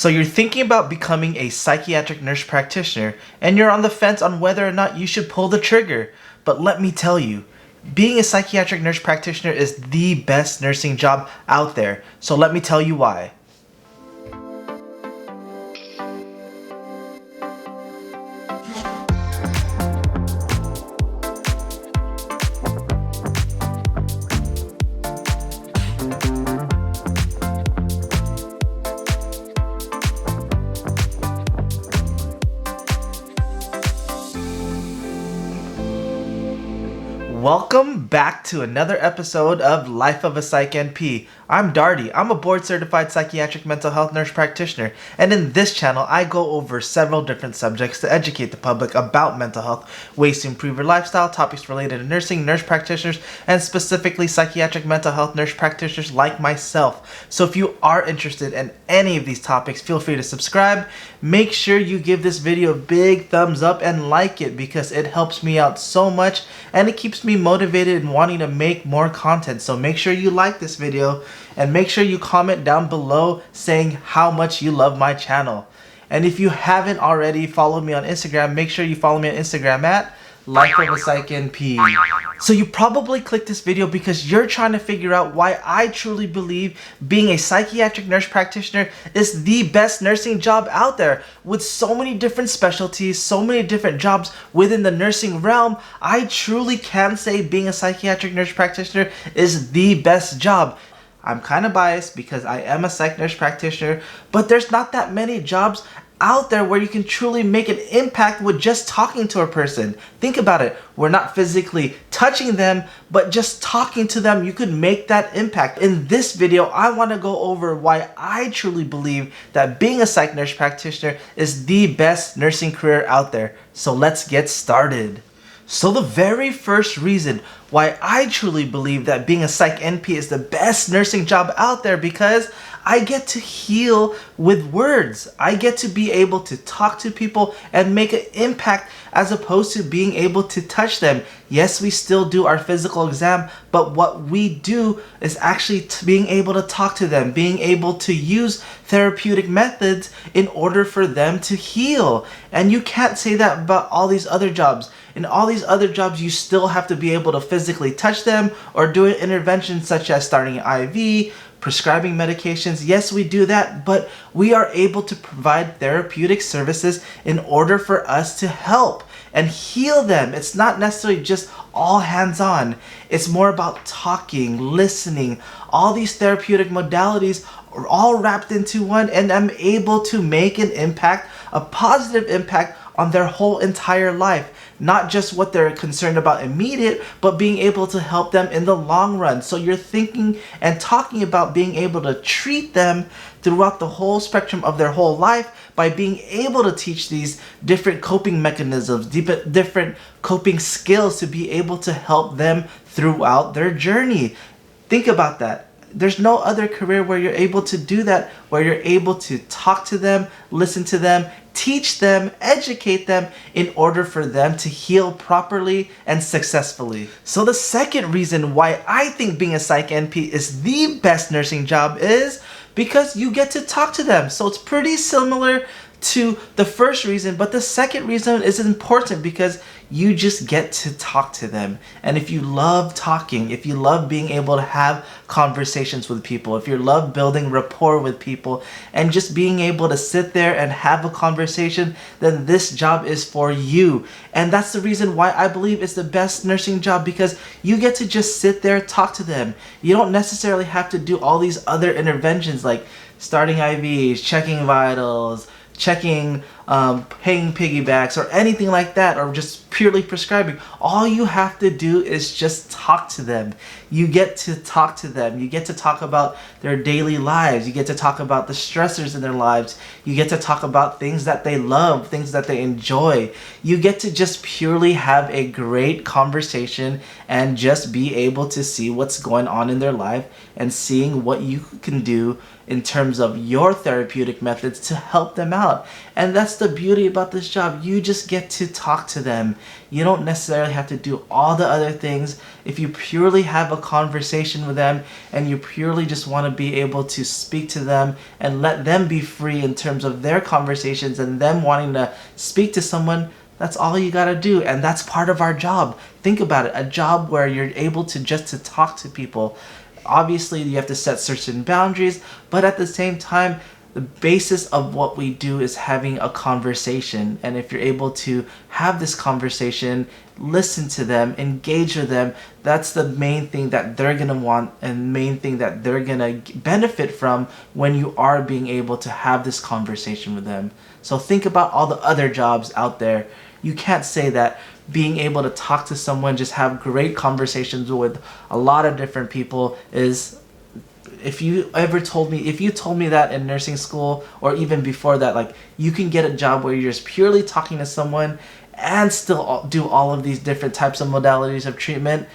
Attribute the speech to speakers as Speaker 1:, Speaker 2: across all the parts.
Speaker 1: So you're thinking about becoming a psychiatric nurse practitioner and you're on the fence on whether or not you should pull the trigger. But let me tell you, being a psychiatric nurse practitioner is the best nursing job out there. So let me tell you why. Welcome back to another episode of Life of a Psych NP. I'm Darty. I'm a board-certified psychiatric mental health nurse practitioner, and in this channel, I go over several different subjects to educate the public about mental health, ways to improve your lifestyle, topics related to nursing, nurse practitioners, and specifically psychiatric mental health nurse practitioners like myself. So if you are interested in any of these topics, feel free to subscribe. Make sure you give this video a big thumbs up and like it because it helps me out so much and it keeps me motivated and wanting to make more content. So make sure you like this video and make sure you comment down below saying how much you love my channel. And if you haven't already followed me on Instagram, make sure you follow me on Instagram at LifeofaPsychNP. So you probably clicked this video because you're trying to figure out why I truly believe being a psychiatric nurse practitioner is the best nursing job out there. With so many different specialties, so many different jobs within the nursing realm, I truly can say being a psychiatric nurse practitioner is the best job. I'm kind of biased because I am a psych nurse practitioner, but there's not that many jobs out there where you can truly make an impact with just talking to a person. Think about it. We're not physically touching them, but just talking to them, you could make that impact. In this video, I want to go over why I truly believe that being a psych nurse practitioner is the best nursing career out there. So let's get started. So the very first reason why I truly believe that being a Psych NP is the best nursing job out there because I get to heal with words. I get to be able to talk to people and make an impact as opposed to being able to touch them. Yes, we still do our physical exam, but what we do is actually being able to talk to them, being able to use therapeutic methods in order for them to heal. And you can't say that about all these other jobs. In all these other jobs, you still have to be able to physically touch them or do interventions such as starting an IV, prescribing medications. Yes, we do that, but we are able to provide therapeutic services in order for us to help and heal them. It's not necessarily just all hands-on. It's more about talking, listening. All these therapeutic modalities are all wrapped into one, and I'm able to make an impact, a positive impact on their whole entire life. Not just what they're concerned about immediate, but being able to help them in the long run. So you're thinking and talking about being able to treat them throughout the whole spectrum of their whole life by being able to teach these different coping mechanisms, different coping skills to be able to help them throughout their journey. Think about that. There's no other career where you're able to do that, where you're able to talk to them, listen to them, teach them, educate them in order for them to heal properly and successfully. So the second reason why I think being a Psych NP is the best nursing job is because you get to talk to them. So it's pretty similar to the first reason, but the second reason is important because you just get to talk to them. And if you love talking, if you love being able to have conversations with people, if you love building rapport with people and just being able to sit there and have a conversation, then this job is for you. And that's the reason why I believe it's the best nursing job, because you get to just sit there, talk to them. You don't necessarily have to do all these other interventions like starting IVs, checking vitals, checking, paying piggybacks or anything like that, or just purely prescribing. All you have to do is just talk to them. You get to talk to them. You get to talk about their daily lives. You get to talk about the stressors in their lives. You get to talk about things that they love, things that they enjoy. You get to just purely have a great conversation and just be able to see what's going on in their life and seeing what you can do in terms of your therapeutic methods to help them out. And that's the beauty about this job. You just get to talk to them. You don't necessarily have to do all the other things. If you purely have a conversation with them and you purely just want to be able to speak to them and let them be free in terms of their conversations and them wanting to speak to someone, that's all you gotta do. And that's part of our job. Think about it, a job where you're able to just to talk to people. Obviously, you have to set certain boundaries, but at the same time, the basis of what we do is having a conversation. And if you're able to have this conversation, listen to them, engage with them, that's the main thing that they're gonna want and main thing that they're gonna benefit from when you are being able to have this conversation with them. So think about all the other jobs out there. You can't say that being able to talk to someone, just have great conversations with a lot of different people is, if you told me that in nursing school or even before that, like, you can get a job where you're just purely talking to someone and still do all of these different types of modalities of treatment,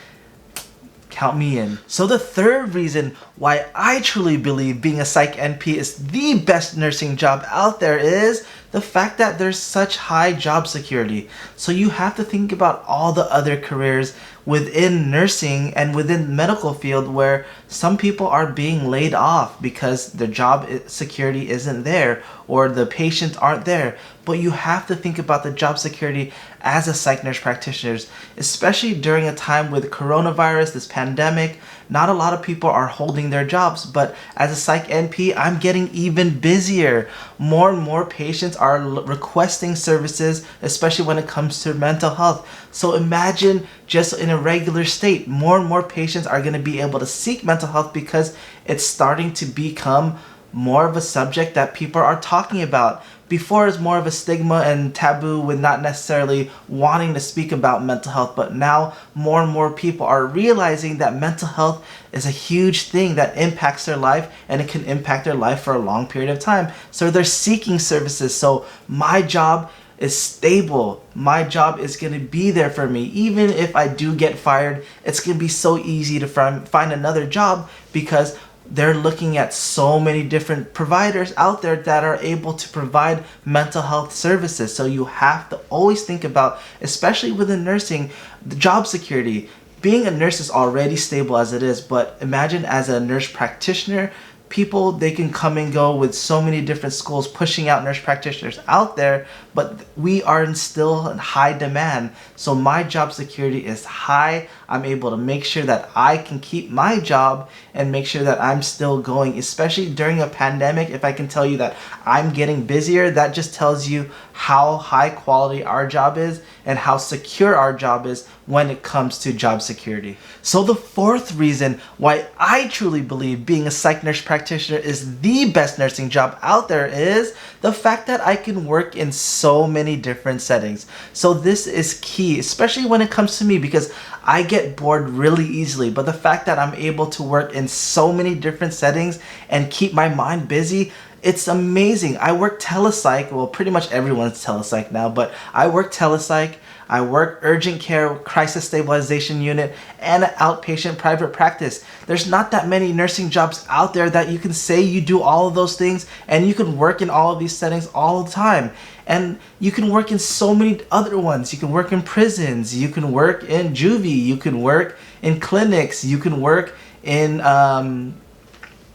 Speaker 1: count me in. So the third reason why I truly believe being a Psych NP is the best nursing job out there is the fact that there's such high job security. So you have to think about all the other careers within nursing and within the medical field where some people are being laid off because their job security isn't there or the patients aren't there. But you have to think about the job security as a psych nurse practitioner, especially during a time with coronavirus, this pandemic. Not a lot of people are holding their jobs, but as a Psych NP, I'm getting even busier. More and more patients are requesting services, especially when it comes to mental health. So imagine just in a regular state, more and more patients are going to be able to seek mental health because it's starting to become more of a subject that people are talking about. Before, it was more of a stigma and taboo with not necessarily wanting to speak about mental health, but now more and more people are realizing that mental health is a huge thing that impacts their life, and it can impact their life for a long period of time. So they're seeking services. So my job is stable. My job is going to be there for me. Even if I do get fired, it's going to be so easy to find another job because they're looking at so many different providers out there that are able to provide mental health services. So you have to always think about, especially within nursing, the job security. Being a nurse is already stable as it is, but imagine as a nurse practitioner, people, they can come and go with so many different schools pushing out nurse practitioners out there, but we are still in high demand. So my job security is high. I'm able to make sure that I can keep my job and make sure that I'm still going, especially during a pandemic. If I can tell you that I'm getting busier, that just tells you how high quality our job is and how secure our job is when it comes to job security. So the fourth reason why I truly believe being a psych nurse practitioner is the best nursing job out there is the fact that I can work in so many different settings. So this is key, especially when it comes to me, because I get bored really easily, but the fact that I'm able to work in so many different settings and keep my mind busy, it's amazing. I work telepsych, well, pretty much everyone's telepsych now, but I work telepsych, I work urgent care, crisis stabilization unit, and an outpatient private practice. There's not that many nursing jobs out there that you can say you do all of those things and you can work in all of these settings all the time. And you can work in so many other ones. You can work in prisons, you can work in juvie, you can work in clinics, you can work in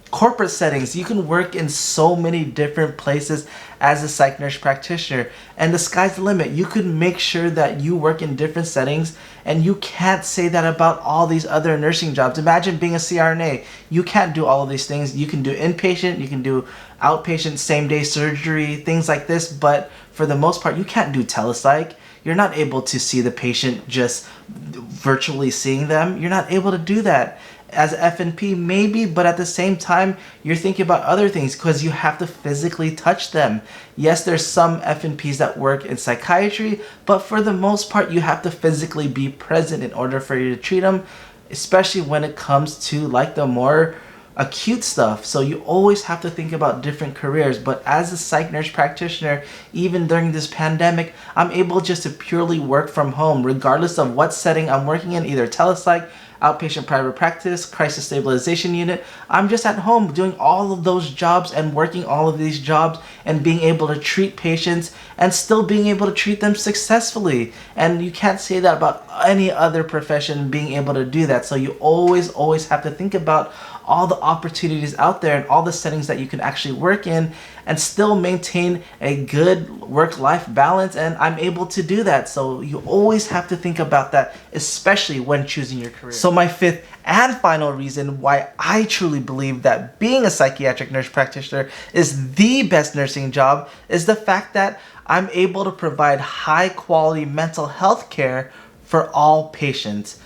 Speaker 1: corporate settings. You can work in so many different places as a psych nurse practitioner, and the sky's the limit. You can make sure that you work in different settings, and you can't say that about all these other nursing jobs. Imagine being a CRNA. You can't do all of these things. You can do inpatient, you can do outpatient, same day surgery, things like this, but for the most part, you can't do telepsych. You're not able to see the patient just virtually seeing them. You're not able to do that. As FNP, maybe, but at the same time, you're thinking about other things because you have to physically touch them. Yes, there's some FNPs that work in psychiatry, but for the most part, you have to physically be present in order for you to treat them, especially when it comes to like the more acute stuff. So you always have to think about different careers. But as a psych nurse practitioner, even during this pandemic, I'm able just to purely work from home, regardless of what setting I'm working in, either telepsych, outpatient private practice, crisis stabilization unit. I'm just at home doing all of those jobs and working all of these jobs and being able to treat patients and still being able to treat them successfully. And you can't say that about any other profession being able to do that. So you always have to think about all the opportunities out there and all the settings that you can actually work in and still maintain a good work-life balance, and I'm able to do that. So you always have to think about that, especially when choosing your career. So my fifth and final reason why I truly believe that being a psychiatric nurse practitioner is the best nursing job is the fact that I'm able to provide high quality mental health care for all patients,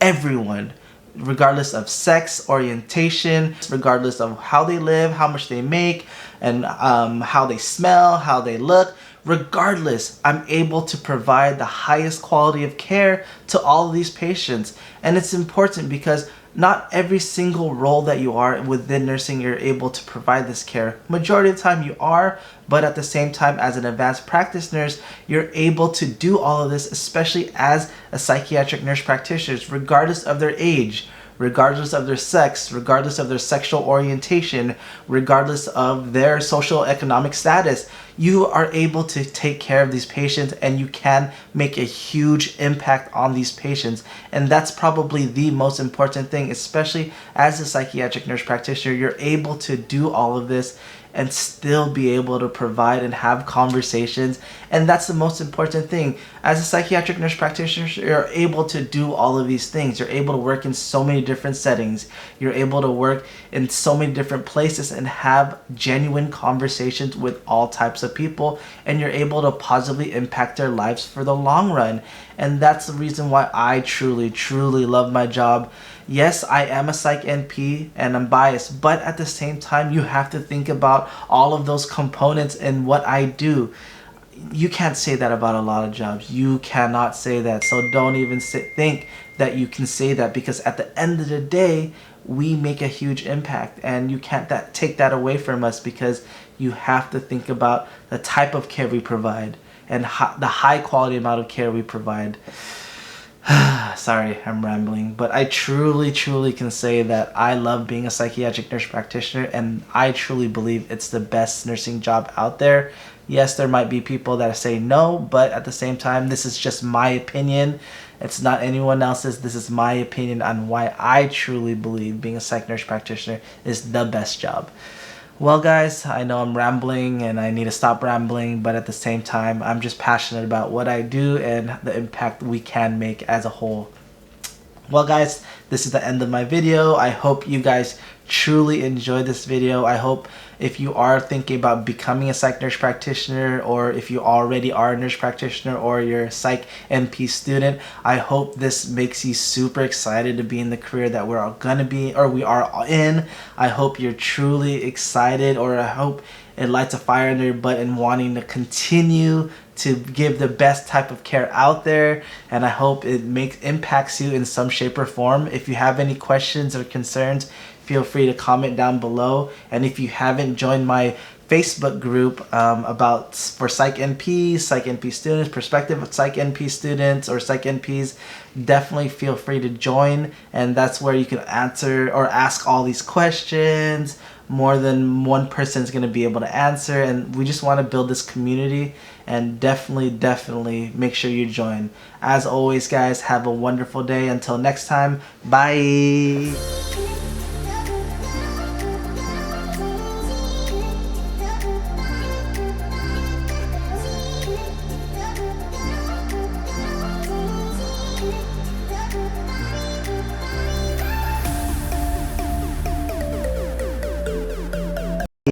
Speaker 1: everyone, regardless of sex, orientation, regardless of how they live, how much they make, and how they smell, how they look. Regardless, I'm able to provide the highest quality of care to all of these patients. And it's important because not every single role that you are within nursing, you're able to provide this care. Majority of the time you are, but at the same time, as an advanced practice nurse, you're able to do all of this, especially as a psychiatric nurse practitioner, regardless of their age, regardless of their sex, regardless of their sexual orientation, regardless of their social economic status. You are able to take care of these patients and you can make a huge impact on these patients. And that's probably the most important thing, especially as a psychiatric nurse practitioner. You're able to do all of this and still be able to provide and have conversations. And that's the most important thing. As a psychiatric nurse practitioner, you're able to do all of these things. You're able to work in so many different settings. You're able to work in so many different places and have genuine conversations with all types of people. And you're able to positively impact their lives for the long run. And that's the reason why I truly love my job. Yes, I am a Psych NP and I'm biased, but at the same time, you have to think about all of those components in what I do. You can't say that about a lot of jobs. You cannot say that. So don't even think that you can say that, because at the end of the day, we make a huge impact and you can't take that away from us, because you have to think about the type of care we provide and the high quality amount of care we provide. Sorry, I'm rambling, but I truly can say that I love being a psychiatric nurse practitioner, and I truly believe it's the best nursing job out there. Yes, there might be people that say no, but at the same time, this is just my opinion. It's not anyone else's. This is my opinion on why I truly believe being a psych nurse practitioner is the best job. Well guys, I know I'm rambling and I need to stop rambling, but at the same time, I'm just passionate about what I do and the impact we can make as a whole. Well guys, this is the end of my video. I hope you guys truly enjoyed this video. I hope if you are thinking about becoming a psych nurse practitioner, or if you already are a nurse practitioner or you're a Psych NP student, I hope this makes you super excited to be in the career that we're all gonna be, or we are in. I hope you're truly excited, or I hope it lights a fire under your butt and wanting to continue to give the best type of care out there, and I hope it impacts you in some shape or form. If you have any questions or concerns, feel free to comment down below. And if you haven't joined my Facebook group for Psych NP students, prospective Psych NP students, or Psych NPs, definitely feel free to join. And that's where you can answer or ask all these questions. More than one person is going to be able to answer, and we just want to build this community. And definitely make sure you join. As always guys, have a wonderful day. Until next time, bye.